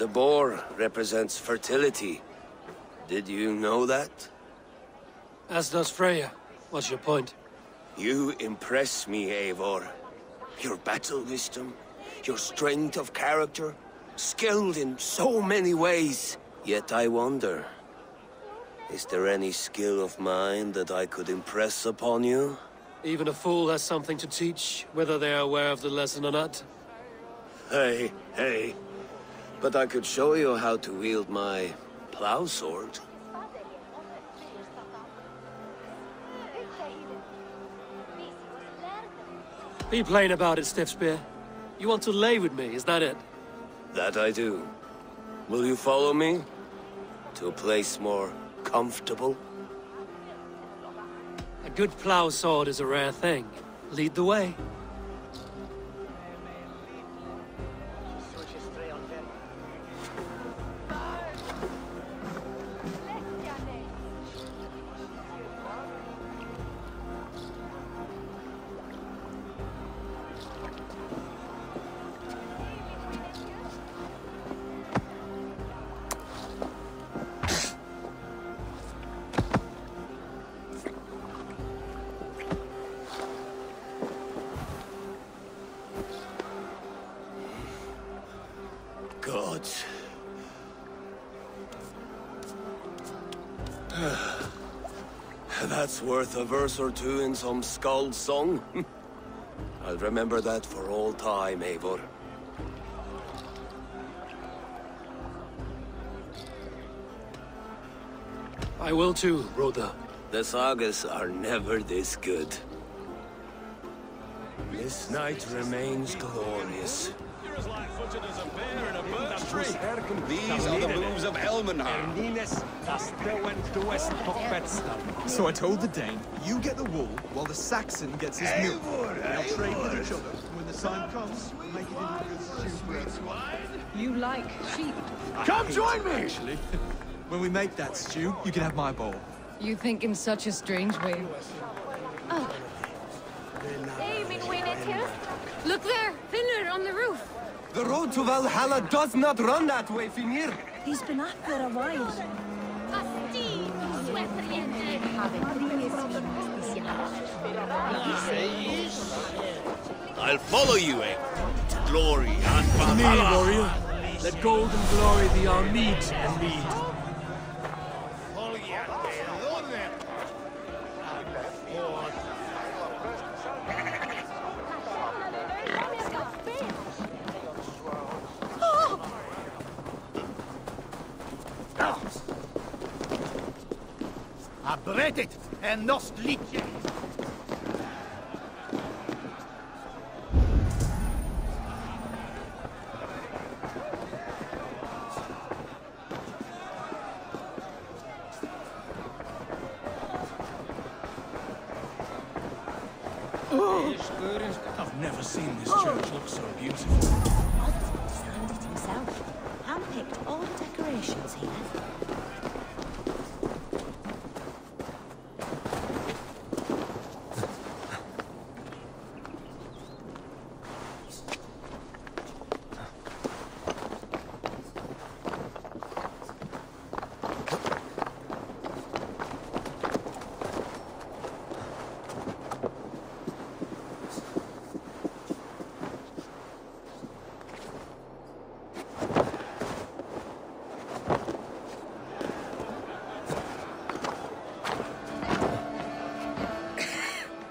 The boar represents fertility. Did you know that? As does Freya. What's your point? You impress me, Eivor. Your battle wisdom, your strength of character, skilled in so many ways. Yet I wonder, is there any skill of mine that I could impress upon you? Even a fool has something to teach, whether they are aware of the lesson or not. Hey. But I could show you how to wield my plow sword. Be plain about it, Stiffspear. You want to lay with me, is that it? That I do. Will you follow me? To a place more comfortable? A good plow sword is a rare thing. Lead the way. Gods. That's worth a verse or two in some skald's song. I'll remember that for all time, Eivor. I will too, Rhoda. The sagas are never this good. This night remains glorious. These are the moves of Elmenhar. So I told the Dane, you get the wool while the Saxon gets his milk. They'll trade with each other. When the time comes, we'll make it into a good stew. You like sheep? Come join me! Actually, when we make that stew, you can have my bowl. You think in such a strange way. Oh. Look there! Finner on the roof! The road to Valhalla does not run that way, Finir. He's been up there a while. I'll follow you, Eivor. To glory and Me, Valhalla. warrior. Let gold and glory be our meat and mead. Abretet en nost liedje. I've never seen this church look so beautiful. Oswald designed it himself. Handpicked all the decorations here.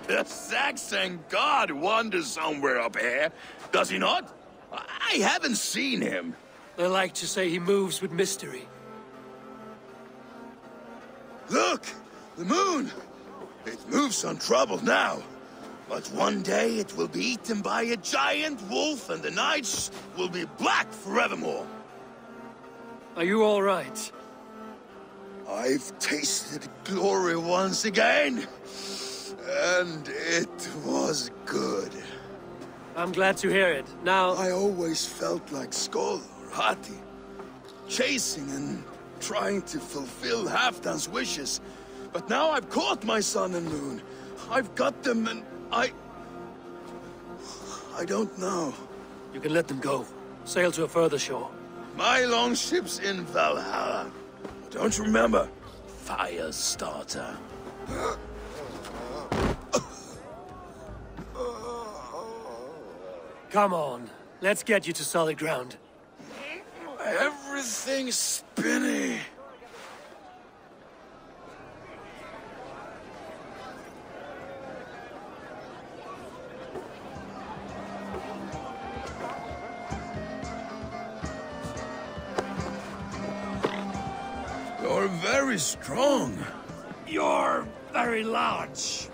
The Saxon god wanders somewhere up here, does he not? I haven't seen him. They like to say he moves with mystery. Look! The moon! It moves untroubled now. But one day it will be eaten by a giant wolf and the nights will be black forevermore. Are you all right? I've tasted glory once again. And it was good. I'm glad to hear it. Now... I always felt like Skoll or Hati, chasing and trying to fulfill Halfdan's wishes. But now I've caught my sun and moon. I've got them and I don't know. You can let them go. Sail to a further shore. My longship's in Valhalla. Don't you remember? Fire starter. Come on, let's get you to solid ground. Everything's spinny. You're very strong. You're very large.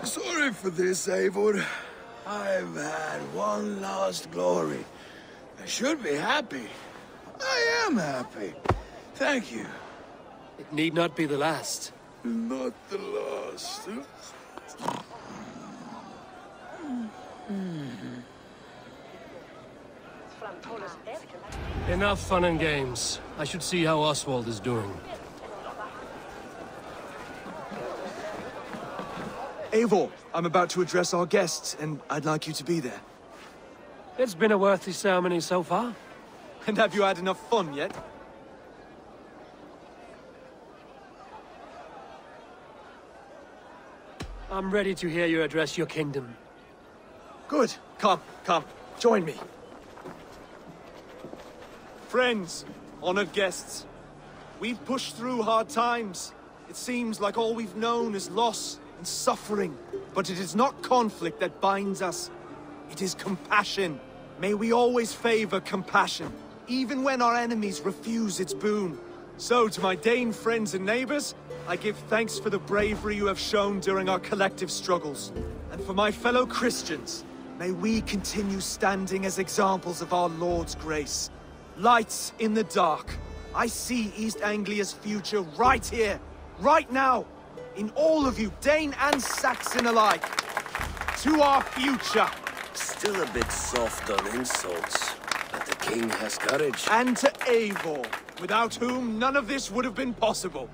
Sorry for this, Eivor. I've had one last glory. I should be happy. I am happy. Thank you. It need not be the last. Not the last. Enough fun and games. I should see how Oswald is doing. Eivor, I'm about to address our guests, and I'd like you to be there. It's been a worthy ceremony so far. And have you had enough fun yet? I'm ready to hear you address your kingdom. Good. Come, join me. Friends, honored guests, we've pushed through hard times. It seems like all we've known is loss and suffering. But it is not conflict that binds us. It is compassion. May we always favor compassion, even when our enemies refuse its boon. So, to my Dane friends and neighbors, I give thanks for the bravery you have shown during our collective struggles. And for my fellow Christians, may we continue standing as examples of our Lord's grace. Lights in the dark. I see East Anglia's future right here, right now, in all of you, Dane and Saxon alike. To our future. Still a bit soft on insults, but the king has courage. And to Eivor, without whom none of this would have been possible.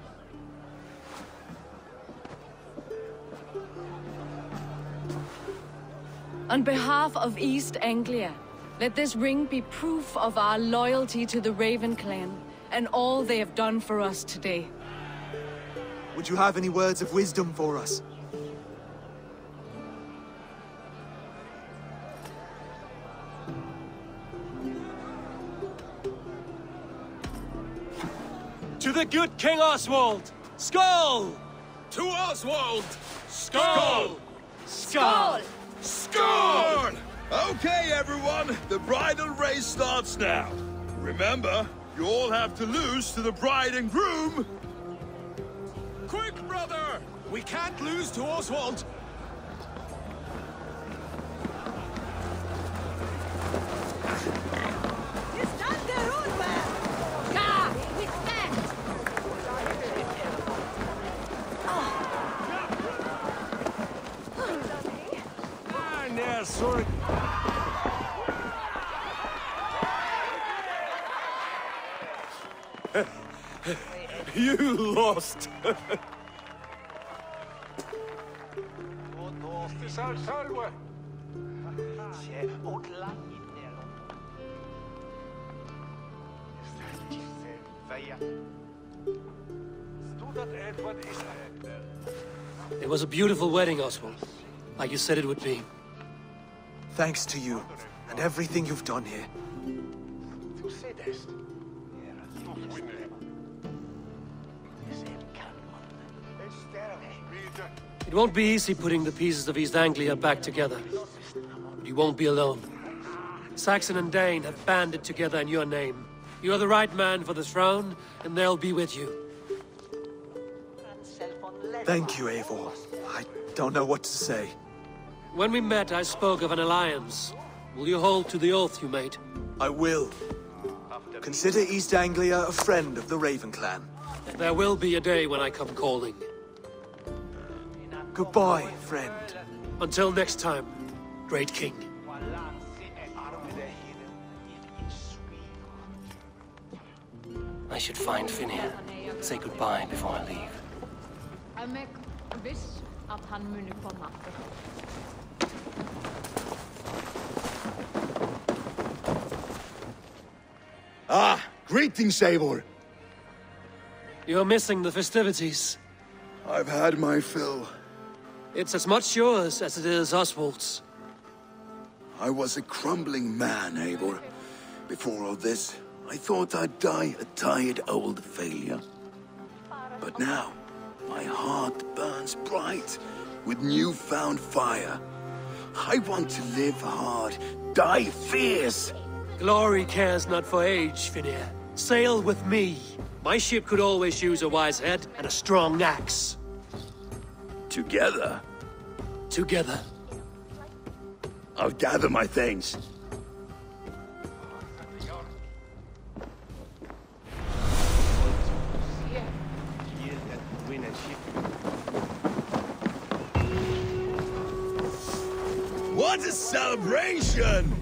On behalf of East Anglia, let this ring be proof of our loyalty to the Raven clan and all they have done for us today. Would you have any words of wisdom for us? To the good King Oswald! Skull! To Oswald! Skull! Skull! Score! Okay, everyone, the bridal race starts now. Remember, you all have to lose to the bride and groom. Quick, brother! We can't lose to Oswald! Sorry. You lost. It was a beautiful wedding, Oswald. Like you said it would be. Thanks to you, and everything you've done here. It won't be easy putting the pieces of East Anglia back together. But you won't be alone. Saxon and Dane have banded together in your name. You are the right man for the throne, and they'll be with you. Thank you, Eivor. I don't know what to say. When we met, I spoke of an alliance. Will you hold to the oath you made? I will. Consider East Anglia a friend of the Raven clan. There will be a day when I come calling. Goodbye, friend. Until next time, great king. I should find Finir. Say goodbye before I leave. Amek viss at han munne komma. Ah, greetings, Eivor. You're missing the festivities. I've had my fill. It's as much yours as it is Oswald's. I was a crumbling man, Eivor. Before all this, I thought I'd die a tired old failure. But now, my heart burns bright with newfound fire. I want to live hard, die fierce. Glory cares not for age, Finir. Sail with me. My ship could always use a wise head and a strong axe. Together, Together. I'll gather my things. What a celebration!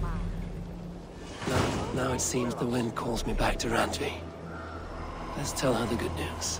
Now it seems the wind calls me back to Randvi. Let's tell her the good news.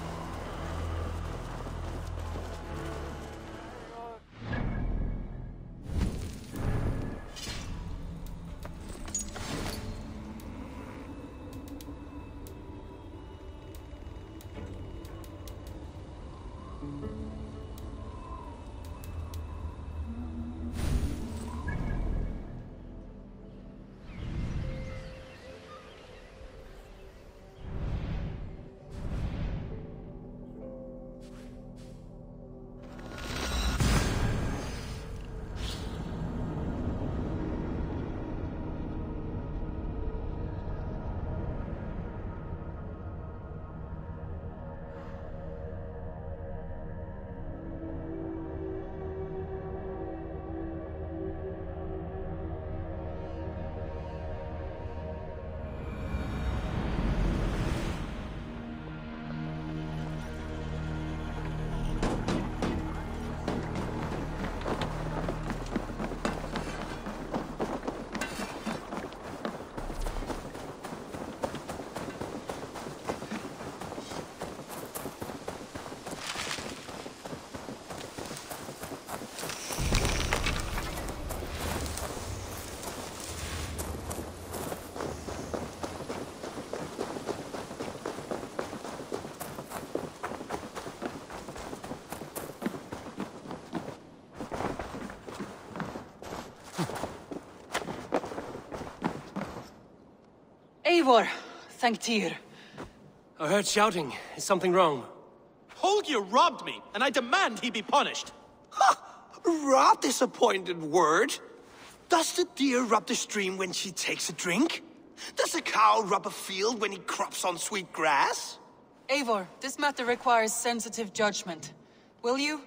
Eivor, thank Tyr. I heard shouting. Is something wrong? Holger robbed me, and I demand he be punished. Rot is a pointed word. Does the deer rub the stream when she takes a drink? Does a cow rub a field when he crops on sweet grass? Eivor, this matter requires sensitive judgment. Will you?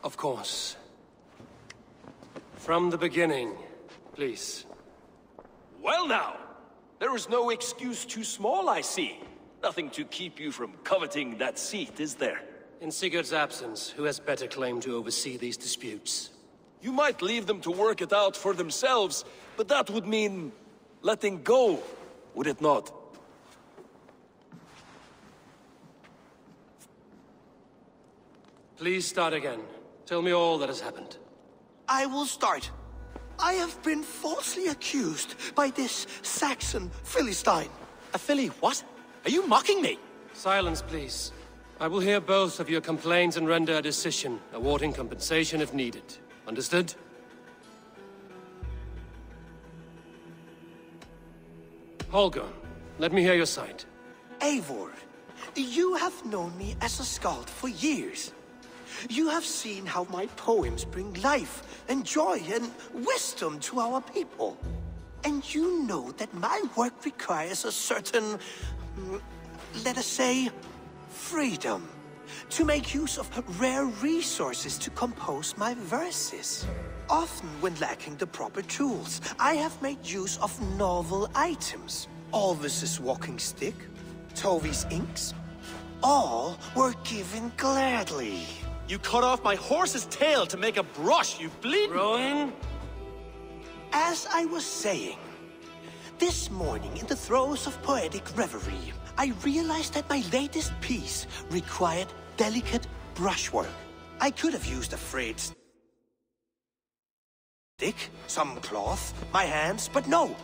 Of course. From the beginning, please. Well now, there is no excuse too small, I see. Nothing to keep you from coveting that seat, is there? In Sigurd's absence, who has better claim to oversee these disputes? You might leave them to work it out for themselves, but that would mean letting go, would it not? Please start again. Tell me all that has happened. I will start. I have been falsely accused by this Saxon Philistine. A Philly what? Are you mocking me? Silence, please. I will hear both of your complaints and render a decision, awarding compensation if needed. Understood? Holger, let me hear your side. Eivor, you have known me as a skald for years. You have seen how my poems bring life and joy and wisdom to our people. And you know that my work requires a certain, let us say, freedom. To make use of rare resources to compose my verses. Often when lacking the proper tools, I have made use of novel items. Alvis's walking stick, Tovi's inks, all were given gladly. You cut off my horse's tail to make a brush, you bleed. Rowan? As I was saying, This morning, in the throes of poetic reverie, I realized that my latest piece required delicate brushwork. I could have used a frayed stick, some cloth, my hands, but no.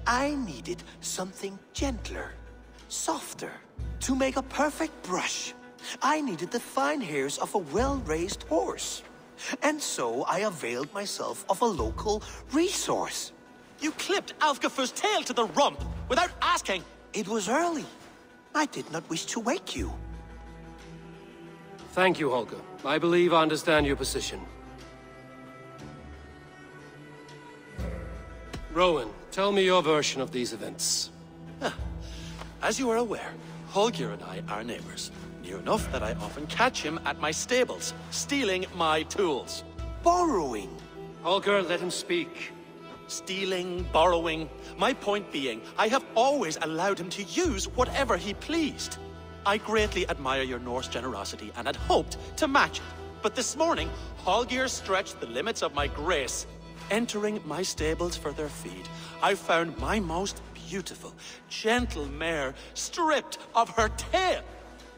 I needed something gentler, softer. To make a perfect brush, I needed the fine hairs of a well-raised horse. And so I availed myself of a local resource. You clipped Alfgafu's tail to the rump without asking. It was early. I did not wish to wake you. Thank you, Holger. I believe I understand your position. Rowan, tell me your version of these events. As you are aware, Holger and I are neighbors. Near enough that I often catch him at my stables, stealing my tools. Borrowing. Holger, let him speak. Stealing, borrowing. My point being, I have always allowed him to use whatever he pleased. I greatly admire your Norse generosity and had hoped to match it. But this morning, Holger stretched the limits of my grace. Entering my stables for their feed, I found my most beautiful, gentle mare stripped of her tail.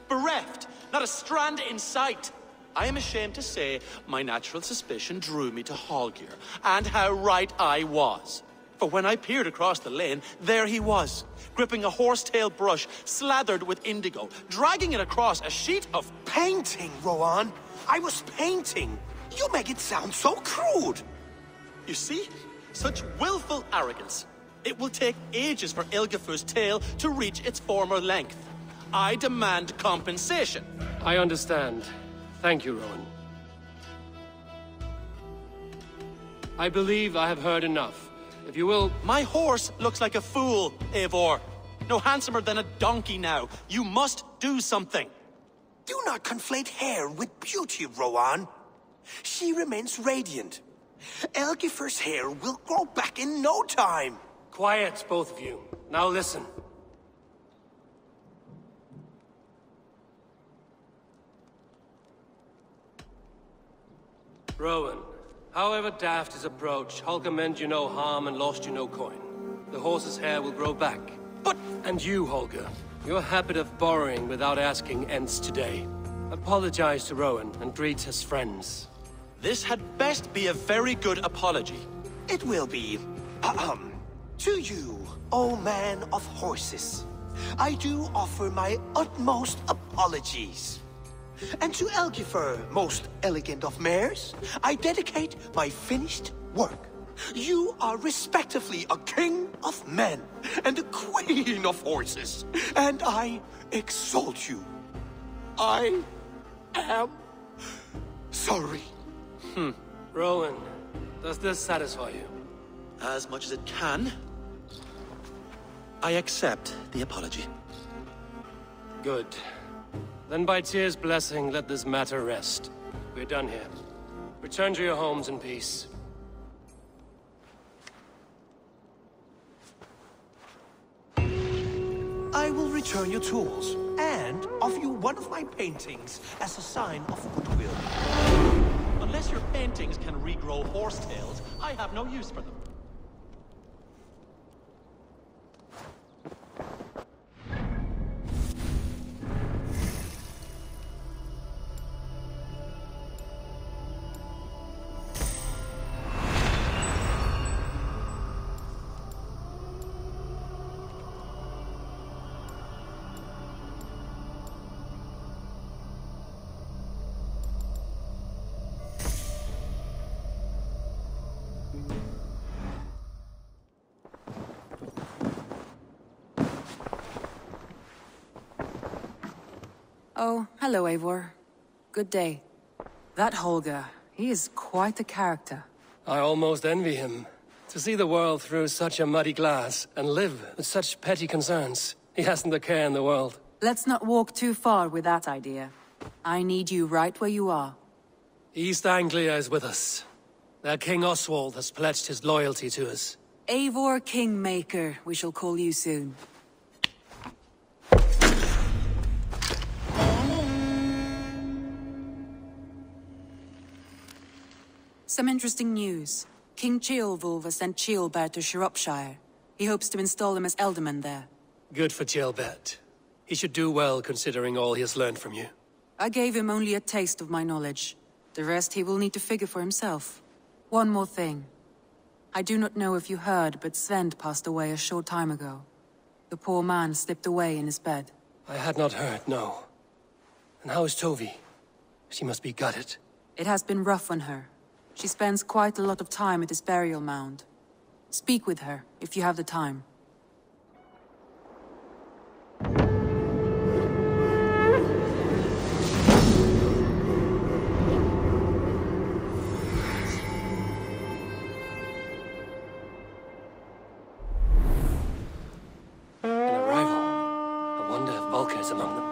Bereft, not a strand in sight. I am ashamed to say my natural suspicion drew me to Holger, and how right I was. For when I peered across the lane, there he was, gripping a horsetail brush slathered with indigo, dragging it across a sheet of painting, Rowan. I was painting. You make it sound so crude. You see? Such willful arrogance. It will take ages for Ilgefu's tail to reach its former length. I demand compensation. I understand. Thank you, Rowan. I believe I have heard enough. If you will... My horse looks like a fool, Eivor. No handsomer than a donkey now. You must do something. Do not conflate hair with beauty, Rowan. She remains radiant. Elgifer's hair will grow back in no time. Quiet, both of you. Now listen. Rowan, however daft his approach, Holger meant you no harm and lost you no coin. The horse's hair will grow back. But... And you, Holger, your habit of borrowing without asking ends today. Apologize to Rowan and greet his friends. This had best be a very good apology. It will be. To you, O man of horses, I do offer my utmost apologies. And to Elgifer, most elegant of mares, I dedicate my finished work. You are respectively a king of men and a queen of horses, and I exalt you. I am sorry. Rowan, does this satisfy you? As much as it can. I accept the apology. Good. Then by Tyr's blessing, let this matter rest. We're done here. Return to your homes in peace. I will return your tools, and offer you one of my paintings as a sign of goodwill. Unless your paintings can regrow horsetails, I have no use for them. Oh, hello, Eivor. Good day. That Holger, he is quite a character. I almost envy him. To see the world through such a muddy glass and live with such petty concerns. He hasn't a care in the world. Let's not walk too far with that idea. I need you right where you are. East Anglia is with us. Their King Oswald has pledged his loyalty to us. Eivor Kingmaker, we shall call you soon. Some interesting news. King Ceolwulf has sent Ceolbert to Shropshire. He hopes to install him as Elderman there. Good for Gilbert. He should do well considering all he has learned from you. I gave him only a taste of my knowledge. The rest he will need to figure for himself. One more thing. I do not know if you heard, but Sven passed away a short time ago. The poor man slipped away in his bed. I had not heard, no. And how is Tovi? She must be gutted. It has been rough on her. She spends quite a lot of time at his burial mound. Speak with her, if you have the time. An arrival. I wonder if Volker is among them.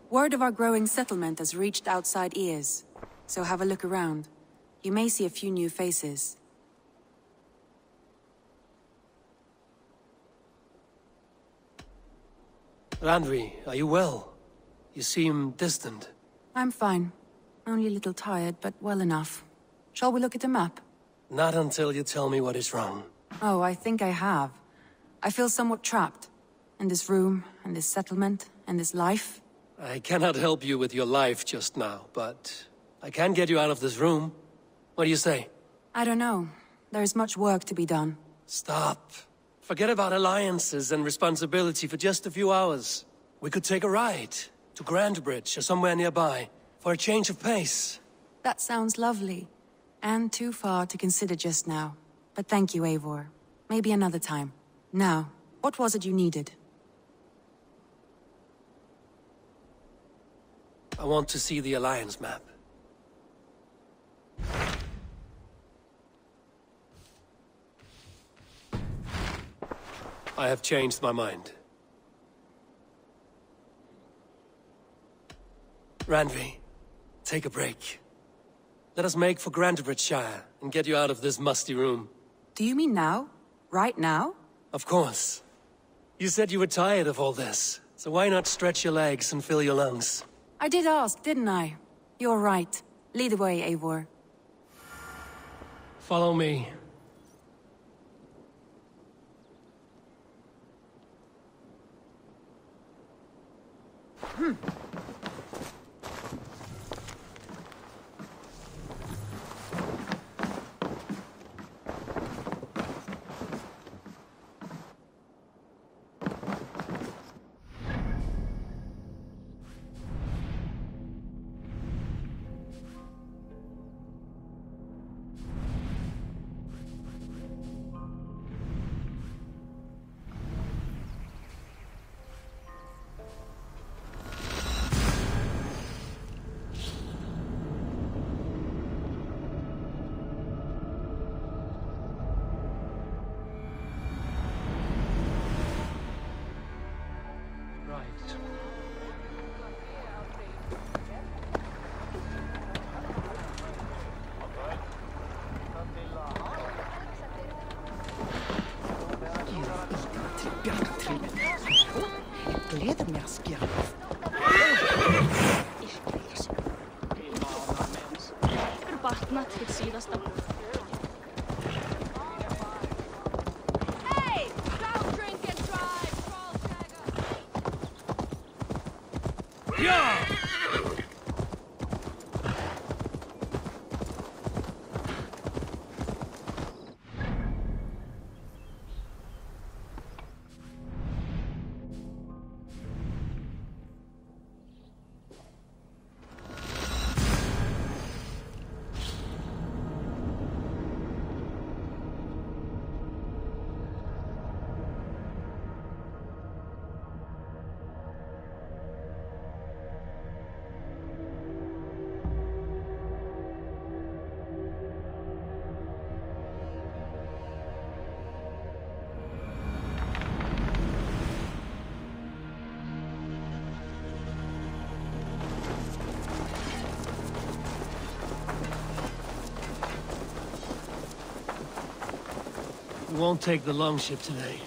Word of our growing settlement has reached outside ears, so have a look around. You may see a few new faces. Randvi, are you well? You seem distant. I'm fine. Only a little tired, but well enough. Shall we look at the map? Not until you tell me what is wrong. Oh, I think I have. I feel somewhat trapped. In this room, in this settlement, in this life. I cannot help you with your life just now, but I can get you out of this room. What do you say? I don't know. There is much work to be done. Stop. Forget about alliances and responsibility for just a few hours. We could take a ride to Grandbridge or somewhere nearby for a change of pace. That sounds lovely. And too far to consider just now. But thank you, Eivor. Maybe another time. Now, what was it you needed? I want to see the Alliance map. I have changed my mind. Randvi, take a break. Let us make for Grandbridgeshire and get you out of this musty room. Do you mean now? Right now? Of course. You said you were tired of all this, so why not stretch your legs and fill your lungs? I did ask, didn't I? You're right. Lead the way, Eivor. Follow me. Hey! Don't drink and drive, Yeah! We won't take the longship today.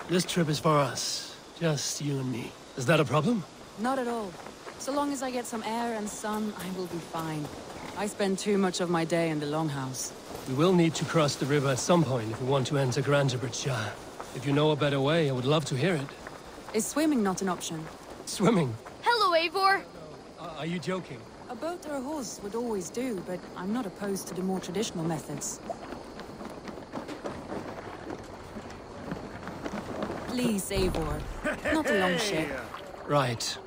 This trip is for us. Just you and me. Is that a problem? Not at all. So long as I get some air and sun, I will be fine. I spend too much of my day in the Longhouse. We will need to cross the river at some point if we want to enter Grantebridgeshire. If you know a better way, I would love to hear it. Is swimming not an option? Swimming? Hello, Eivor! Are you joking? A boat or a horse would always do, but I'm not opposed to the more traditional methods. Please, Eivor. Not a longship. Right.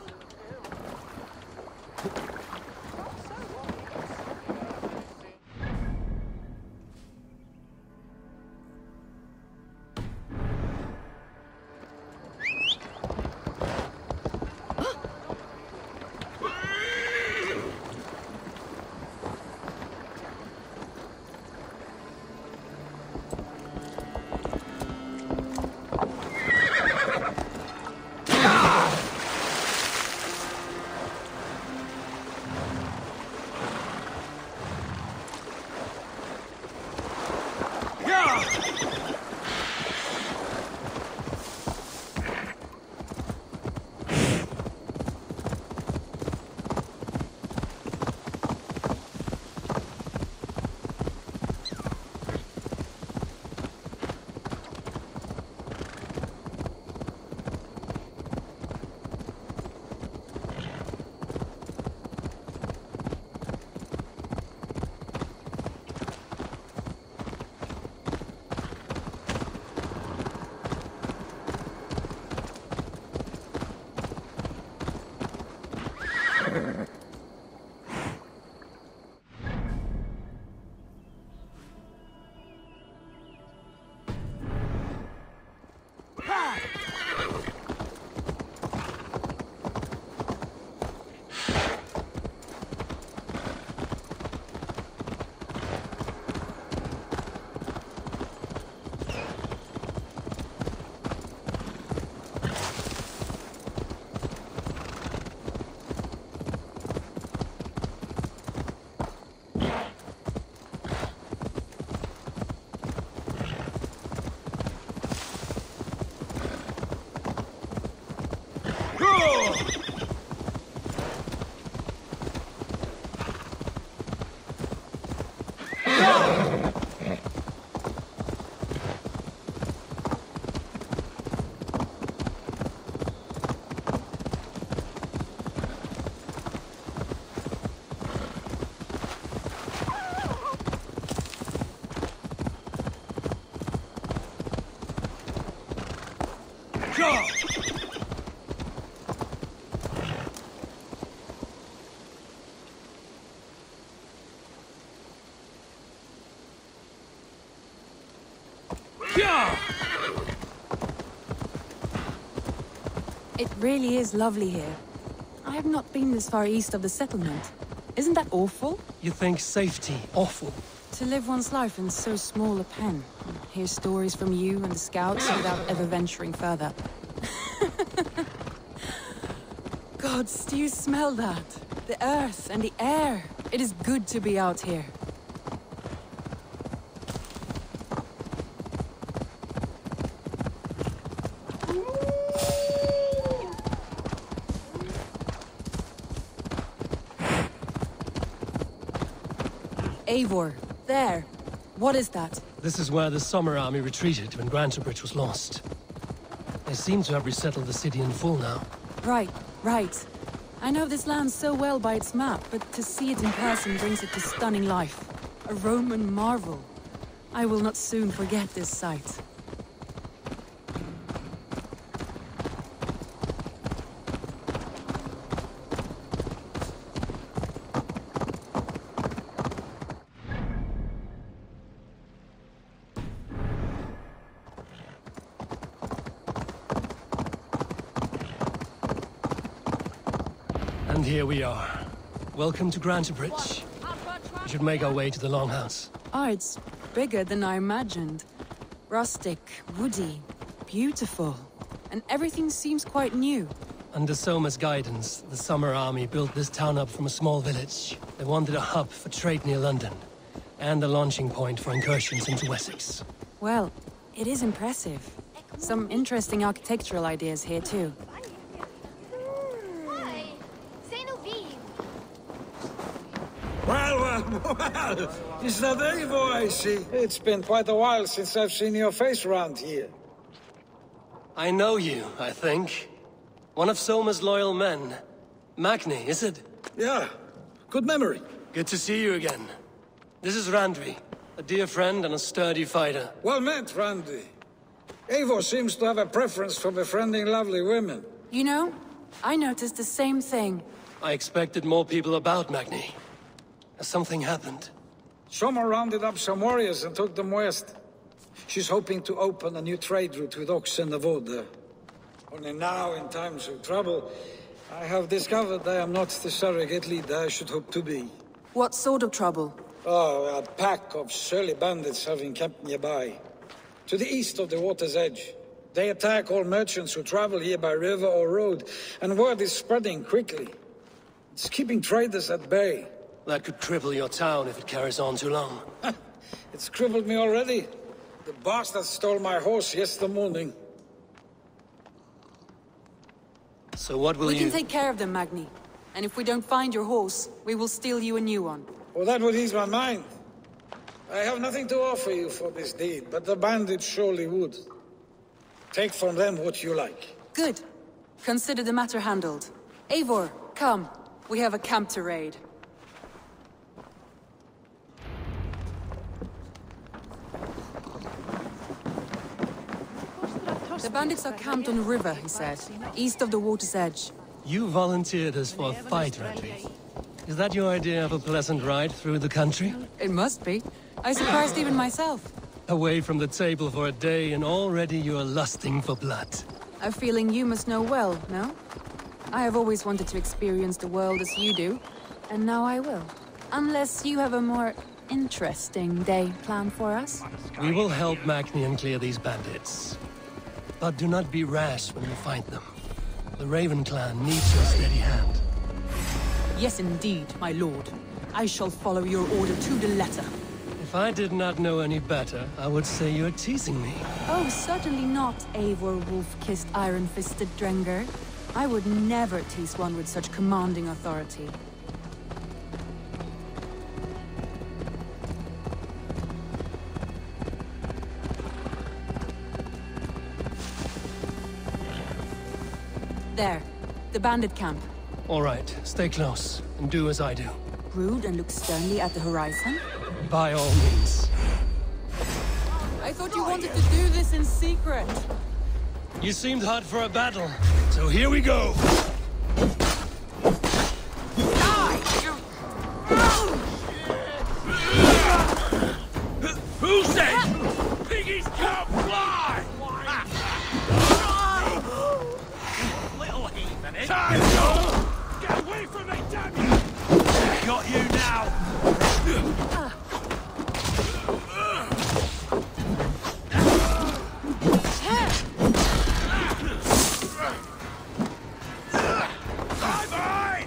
It really is lovely here. I have not been this far east of the settlement. Isn't that awful? You think safety awful? To live one's life in so small a pen. Hear stories from you and the scouts without ever venturing further. Gods, do you smell that? The earth and the air. It is good to be out here. Eivor, there. What is that? This is where the Summer Army retreated when Grantebridge was lost. They seem to have resettled the city in full now. Right, right. I know this land so well by its map, but to see it in person brings it to stunning life. A Roman marvel. I will not soon forget this sight. And here we are. Welcome to Grantebridge. We should make our way to the Longhouse. Ah, it's bigger than I imagined. Rustic, woody, beautiful. And everything seems quite new. Under Soma's guidance, the Summer Army built this town up from a small village. They wanted a hub for trade near London, and a launching point for incursions into Wessex. Well, It is impressive. Some interesting architectural ideas here, too. Well, is that Eivor I see? It's been quite a while since I've seen your face around here. I know you, I think. One of Soma's loyal men. Magni, is it? Yeah, good memory. Good to see you again. This is Randvi, a dear friend and a sturdy fighter. Well met, Randvi. Eivor seems to have a preference for befriending lovely women. You know, I noticed the same thing. I expected more people about Magni. Has something happened? Soma rounded up some warriors and took them west. She's hoping to open a new trade route with Ox and the Voda. Only now, in times of trouble, I have discovered I am not the surrogate leader I should hope to be. What sort of trouble? Oh, a pack of surly bandits have encamped nearby. To the east of the water's edge. They attack all merchants who travel here by river or road, and word is spreading quickly. It's keeping traders at bay. That could cripple your town if it carries on too long. It's crippled me already. The bastard stole my horse yesterday morning. So what will you... We can take care of them, Magni. And if we don't find your horse, we will steal you a new one. Well, that would ease my mind. I have nothing to offer you for this deed, but the bandits surely would. Take from them what you like. Good. Consider the matter handled. Eivor, come. We have a camp to raid. The bandits are camped on a river, he said, east of the water's edge. You volunteered us for a fight, Randvi. Is that your idea of a pleasant ride through the country? It must be. I surprised even myself. Away from the table for a day and already you're lusting for blood. A feeling you must know well, no? I have always wanted to experience the world as you do, and now I will. Unless you have a more interesting day planned for us? We will help Magni and clear these bandits. But do not be rash when you find them. The Raven clan needs your steady hand. Yes, indeed, my lord. I shall follow your order to the letter. If I did not know any better, I would say you're teasing me. Oh, certainly not, Eivor wolf-kissed iron-fisted Drenger. I would never tease one with such commanding authority. There. The bandit camp. All right, stay close, and do as I do. Brood and look sternly at the horizon? By all means. I thought you wanted to do this in secret. You seemed hot for a battle, so here we go! Who said piggies can't fly? Little heathen, eh? Time! Get away from me, damn you! Got you now! Bye-bye!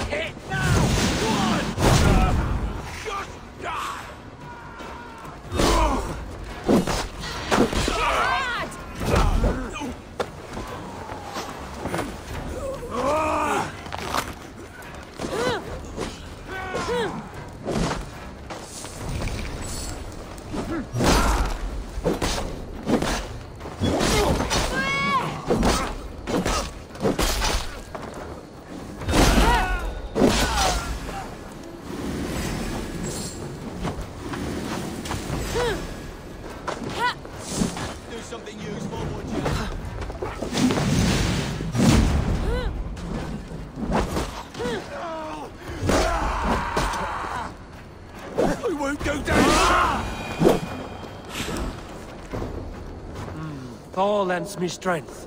Hit now! One! Just die! Do something useful, would you? I won't go down! Thor lends me strength.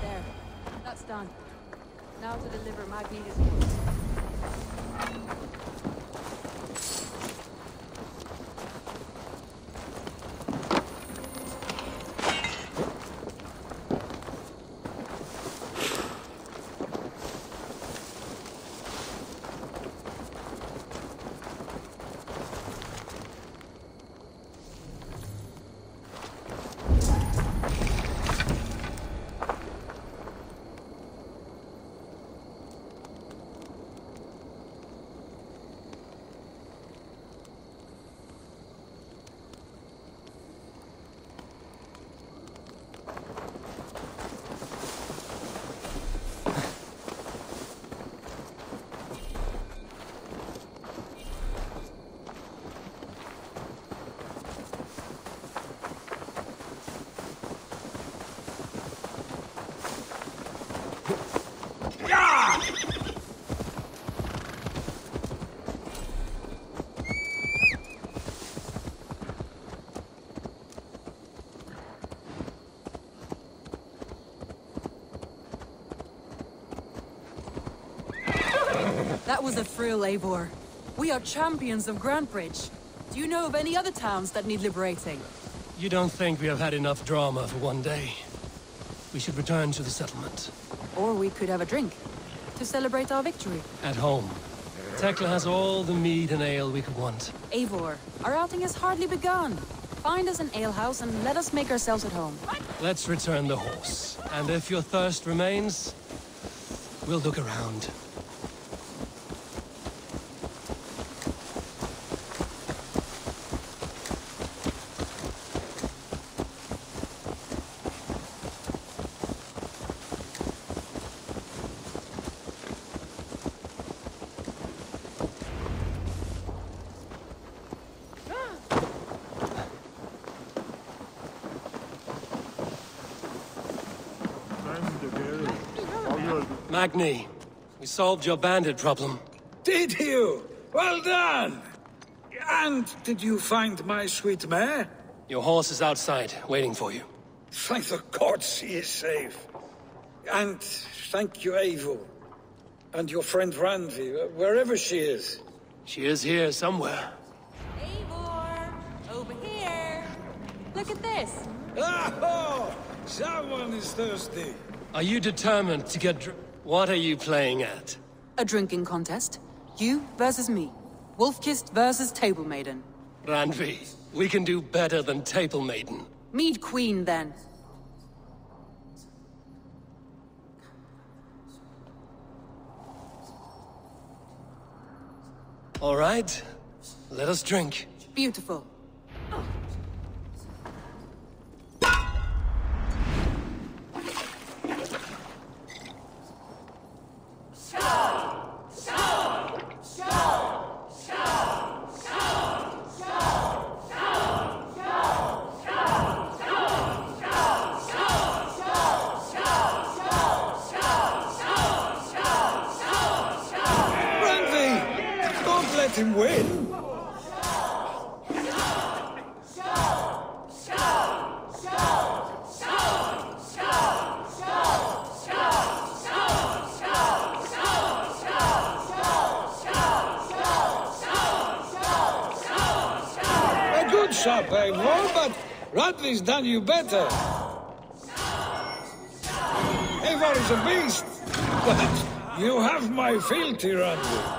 There. That's done. Now to deliver Magni's horse. That was a thrill, Eivor. We are champions of Grantbridge. Do you know of any other towns that need liberating? You don't think we have had enough drama for one day? We should return to the settlement. Or we could have a drink, to celebrate our victory. At home. Tekla has all the mead and ale we could want. Eivor, our outing has hardly begun. Find us an alehouse and let us make ourselves at home. Let's return the horse. And if your thirst remains, we'll look around. Magni, we solved your bandit problem. Did you? Well done! And did you find my sweet mare? Your horse is outside, waiting for you. Thank the gods he is safe. And thank you, Eivor. And your friend Randvi, wherever she is. She is here somewhere. Eivor! Over here! Look at this! Oh! Someone is thirsty. Are you determined to get What are you playing at? A drinking contest. You versus me. Wolf-Kissed versus Table Maiden. Randvi, we can do better than Table Maiden. Mead Queen, then. All right. Let us drink. Beautiful. Him win. A good shot, Eivor, but Radvi's done you better. Eivor is a beast, but you have my fealty, Radvi.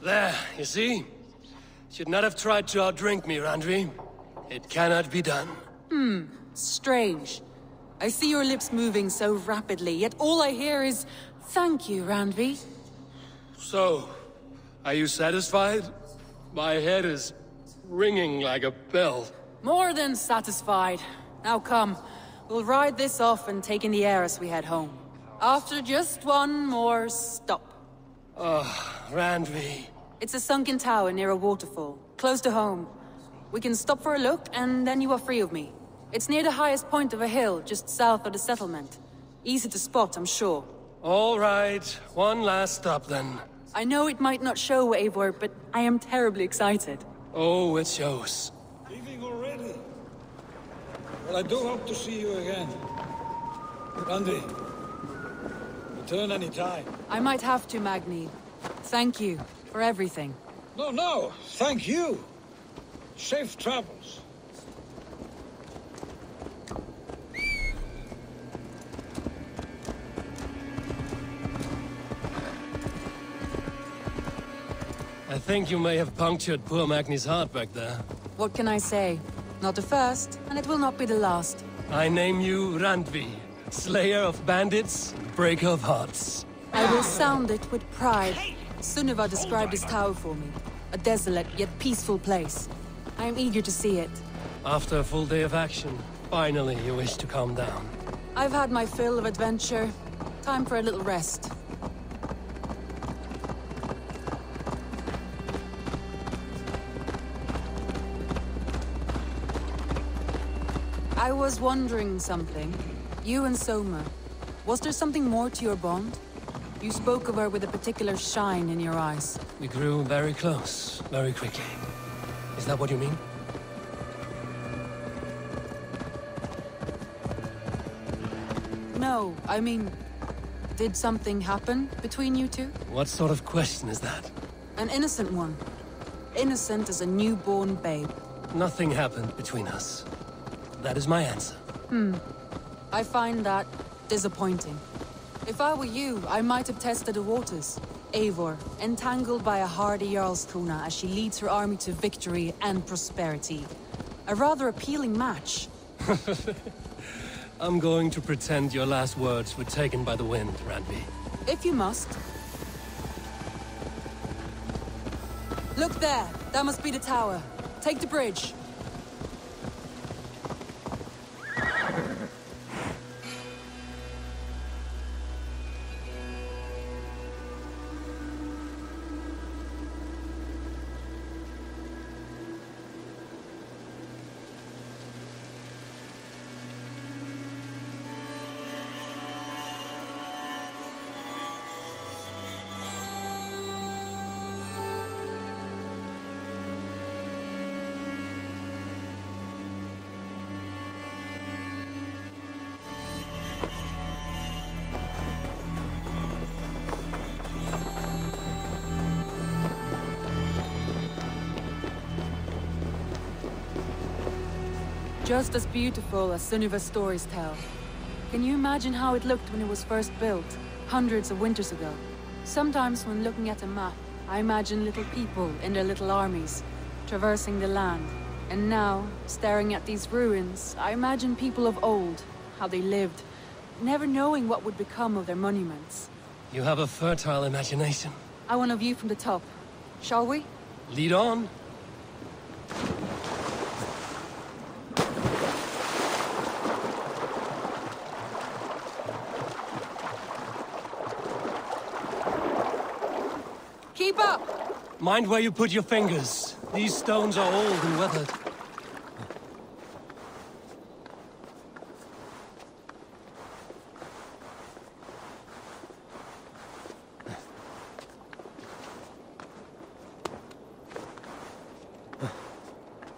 There, you see? Should not have tried to outdrink me, Randvi. It cannot be done. Strange. I see your lips moving so rapidly, yet all I hear is, "Thank you, Randvi." So, are you satisfied? My head is ringing like a bell. More than satisfied. Now come, we'll ride this off and take in the air as we head home. After just one more stop. Randvi. It's a sunken tower near a waterfall, close to home. We can stop for a look, and then you are free of me. It's near the highest point of a hill, just south of the settlement. Easy to spot, I'm sure. All right, one last stop then. I know it might not show, Eivor, but I am terribly excited. Oh, it shows. Leaving already? Well, I do hope to see you again. Randvi, return any time. I might have to, Magni. Thank you for everything. No, thank you. Safe travels. I think you may have punctured poor Magni's heart back there. What can I say? Not the first, and it will not be the last. I name you Randvi, slayer of bandits, breaker of hearts. I will sound it with pride. Sunniva described this tower for me. A desolate yet peaceful place. I am eager to see it. After a full day of action, finally you wish to calm down. I've had my fill of adventure. Time for a little rest. I was wondering something. You and Soma. Was there something more to your bond? You spoke of her with a particular shine in your eyes. We grew very close, very quickly. Is that what you mean? No, I mean... Did something happen between you two? What sort of question is that? An innocent one. Innocent as a newborn babe. Nothing happened between us. That is my answer. I find that disappointing. If I were you, I might have tested the waters. Eivor, entangled by a hardy Jarlskona as she leads her army to victory and prosperity. A rather appealing match. I'm going to pretend your last words were taken by the wind, Randvi. If you must. Look there! That must be the tower. Take the bridge. Just as beautiful as Sunniva's stories tell. Can you imagine how it looked when it was first built, hundreds of winters ago? Sometimes when looking at a map, I imagine little people in their little armies, traversing the land. And now, staring at these ruins, I imagine people of old, how they lived, never knowing what would become of their monuments. You have a fertile imagination. I want a view from the top. Shall we? Lead on. Keep up! Mind where you put your fingers. These stones are old and weathered.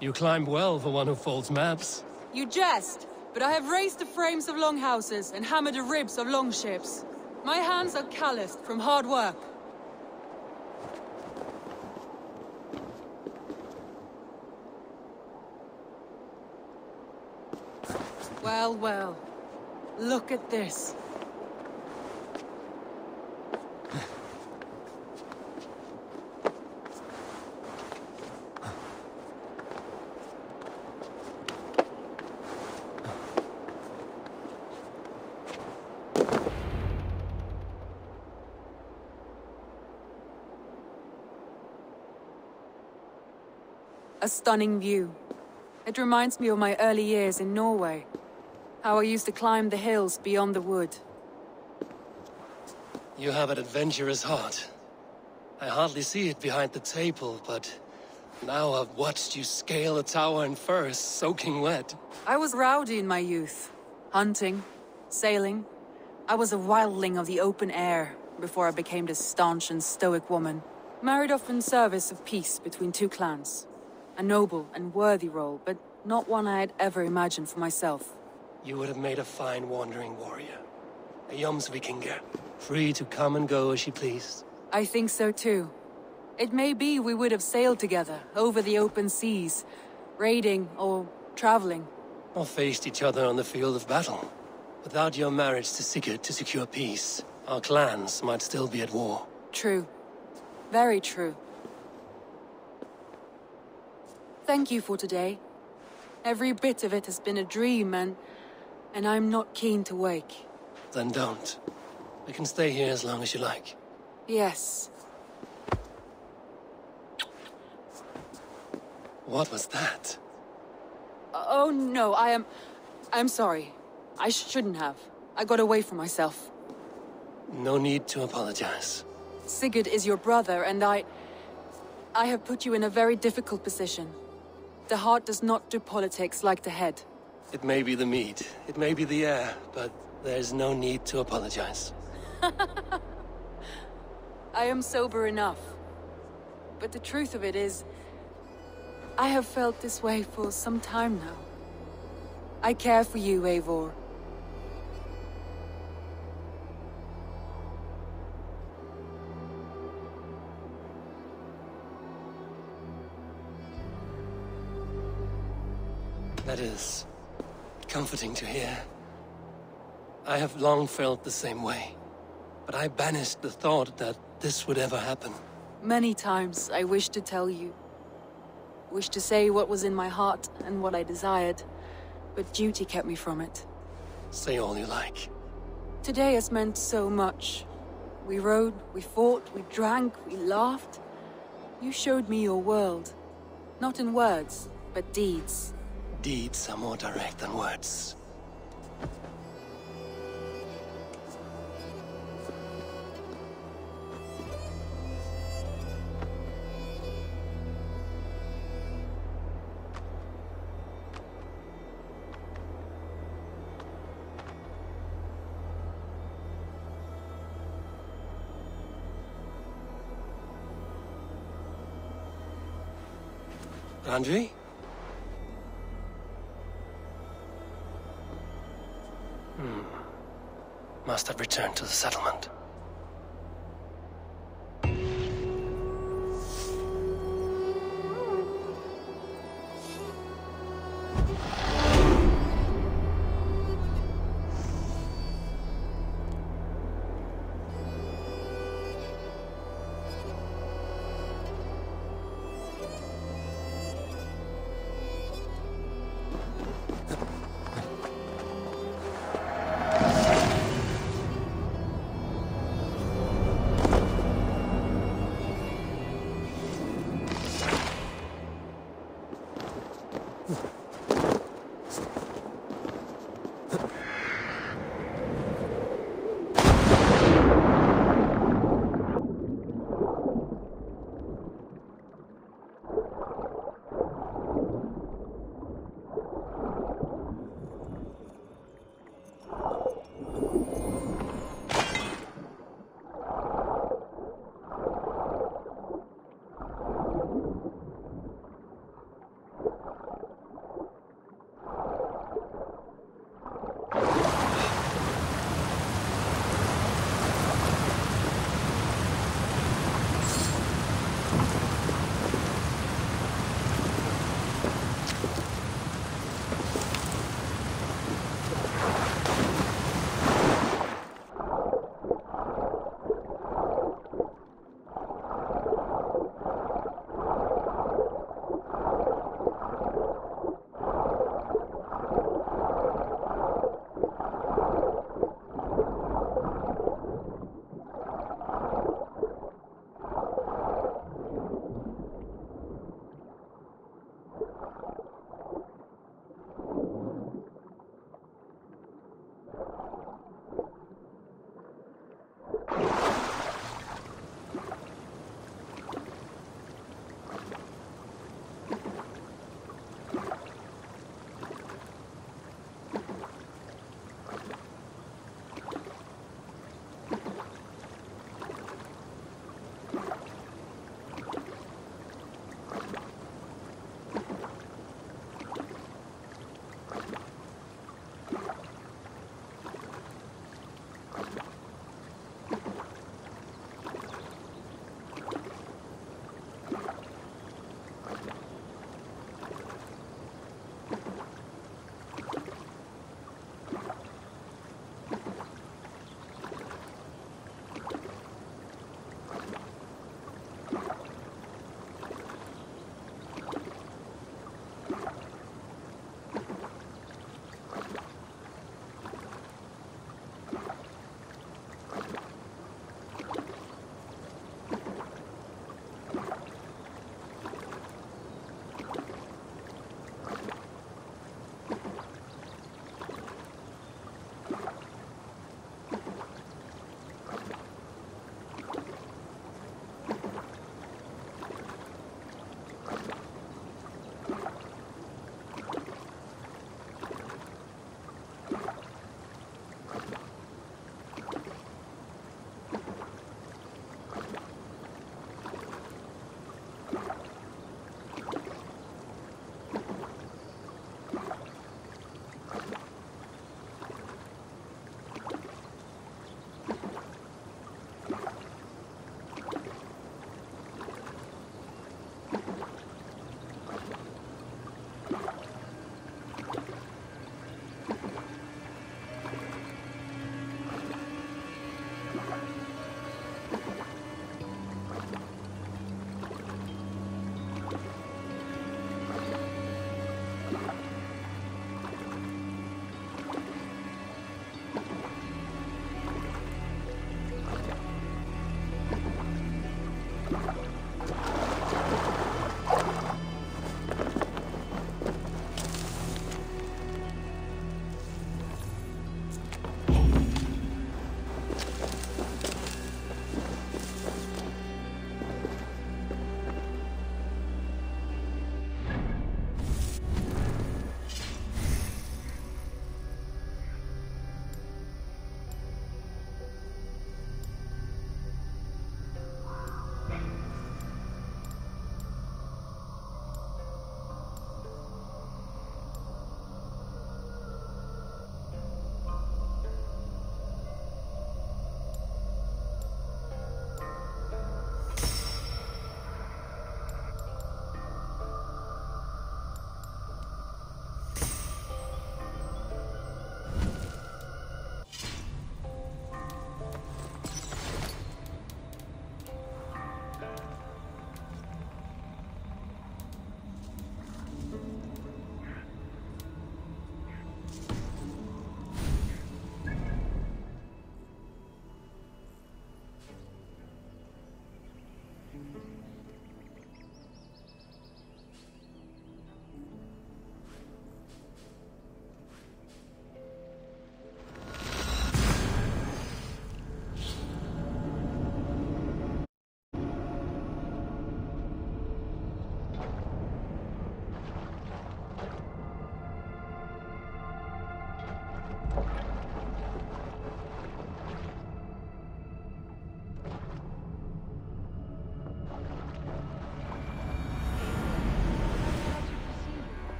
You climb well for one who folds maps. You jest, but I have raised the frames of longhouses and hammered the ribs of longships. My hands are calloused from hard work. Well, well. Look at this. A stunning view. It reminds me of my early years in Norway. How I used to climb the hills beyond the wood. You have an adventurous heart. I hardly see it behind the table, but now I've watched you scale a tower in furs, soaking wet. I was rowdy in my youth. Hunting, sailing. I was a wildling of the open air before I became this staunch and stoic woman. Married off in service of peace between two clans. A noble and worthy role, but not one I had ever imagined for myself. You would have made a fine wandering warrior. A Jomsvikinger, free to come and go as she pleased. I think so too. It may be we would have sailed together, over the open seas, raiding or traveling. Or faced each other on the field of battle. Without your marriage to Sigurd to secure peace, our clans might still be at war. True. Very true. Thank you for today. Every bit of it has been a dream, and I'm not keen to wake. Then don't. We can stay here as long as you like. Yes. What was that? Oh no, I'm sorry. I shouldn't have. I got away from myself. No need to apologize. Sigurd is your brother, and I have put you in a very difficult position. The heart does not do politics like the head. It may be the meat, it may be the air, but there's no need to apologize. I am sober enough. But the truth of it is, I have felt this way for some time now. I care for you, Eivor. That is comforting to hear. I have long felt the same way, but I banished the thought that this would ever happen. Many times I wished to tell you. Wished to say what was in my heart and what I desired, but duty kept me from it. Say all you like. Today has meant so much. We rode, we fought, we drank, we laughed. You showed me your world. Not in words, but deeds. Deeds are more direct than words. Andrei? Must have returned to the settlement.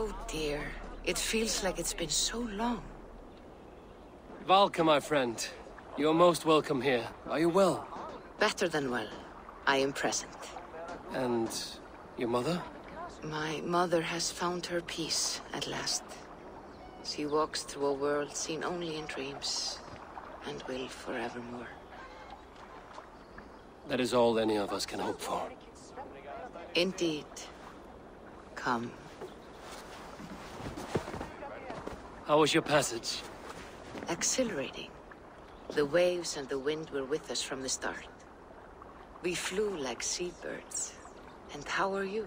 Oh dear. It feels like it's been so long. Valka, my friend. You're most welcome here. Are you well? Better than well. I am present. And your mother? My mother has found her peace at last. She walks through a world seen only in dreams, and will forevermore. That is all any of us can hope for. Indeed. Come. How was your passage? Exhilarating. The waves and the wind were with us from the start. We flew like seabirds. And how are you?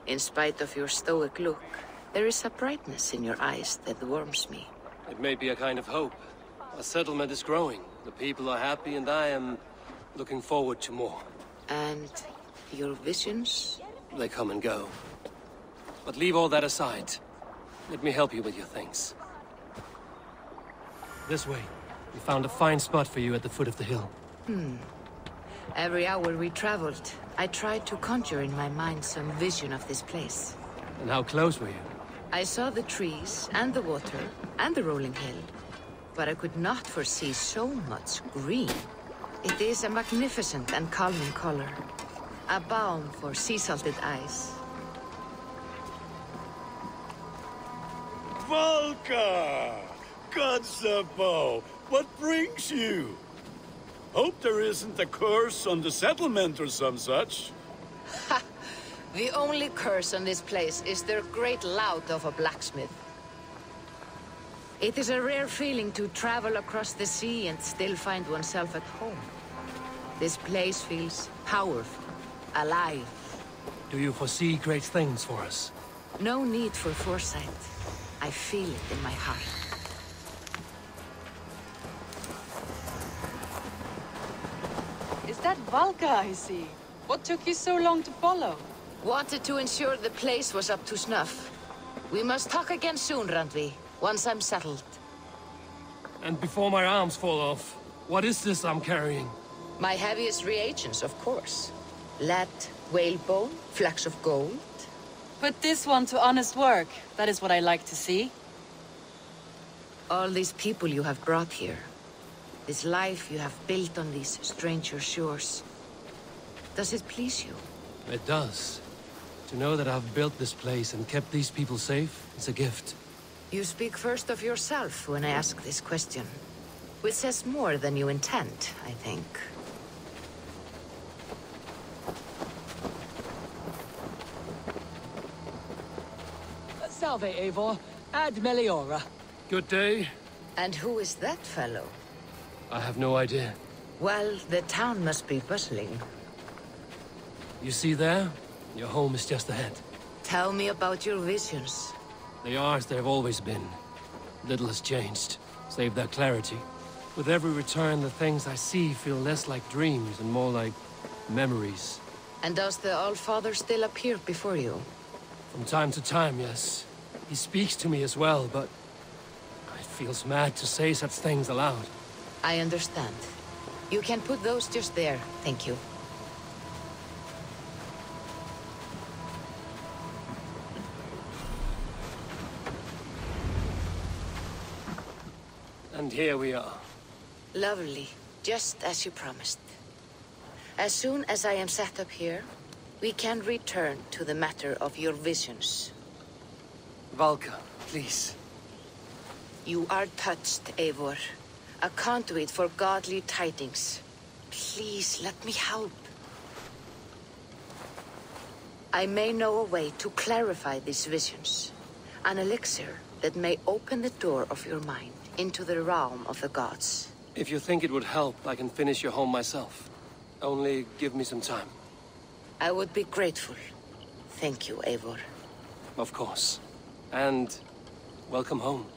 In spite of your stoic look, there is a brightness in your eyes that warms me. It may be a kind of hope. Our settlement is growing. The people are happy, and I am looking forward to more. And your visions? They come and go. But leave all that aside. Let me help you with your things. This way. We found a fine spot for you at the foot of the hill. Every hour we traveled, I tried to conjure in my mind some vision of this place. And how close were you? I saw the trees, and the water, and the rolling hill. But I could not foresee so much green. It is a magnificent and calming color. A balm for sea-salted eyes. Valka! Kotzabo! What brings you? Hope there isn't a curse on the settlement or some such. Ha! The only curse on this place is their great lout of a blacksmith. It is a rare feeling to travel across the sea and still find oneself at home. This place feels powerful, alive. Do you foresee great things for us? No need for foresight. I feel it in my heart. Is that Valka I see? What took you so long to follow? Wanted to ensure the place was up to snuff. We must talk again soon, Randvi, once I'm settled. And before my arms fall off, what is this I'm carrying? My heaviest reagents, of course. Lead, whalebone, flecks of gold. Put this one to honest work. That is what I like to see. All these people you have brought here. This life you have built on these stranger shores. Does it please you? It does. To know that I've built this place and kept these people safe, it's a gift. You speak first of yourself when I ask this question. Which says more than you intend, I think. Salve, Eivor. Ad Meliora. Good day. And who is that fellow? I have no idea. Well, the town must be bustling. You see there? Your home is just ahead. Tell me about your visions. They are as they've always been. Little has changed, save their clarity. With every return, the things I see feel less like dreams and more like memories. And does the Allfather still appear before you? From time to time, yes. He speaks to me as well, but it feels mad to say such things aloud. I understand. You can put those just there, thank you. And here we are. Lovely, just as you promised. As soon as I am set up here, we can return to the matter of your visions. Valka, please. You are touched, Eivor. A conduit for godly tidings. Please, let me help. I may know a way to clarify these visions. An elixir that may open the door of your mind into the realm of the gods. If you think it would help, I can finish your home myself. Only give me some time. I would be grateful. Thank you, Eivor. Of course. And welcome home.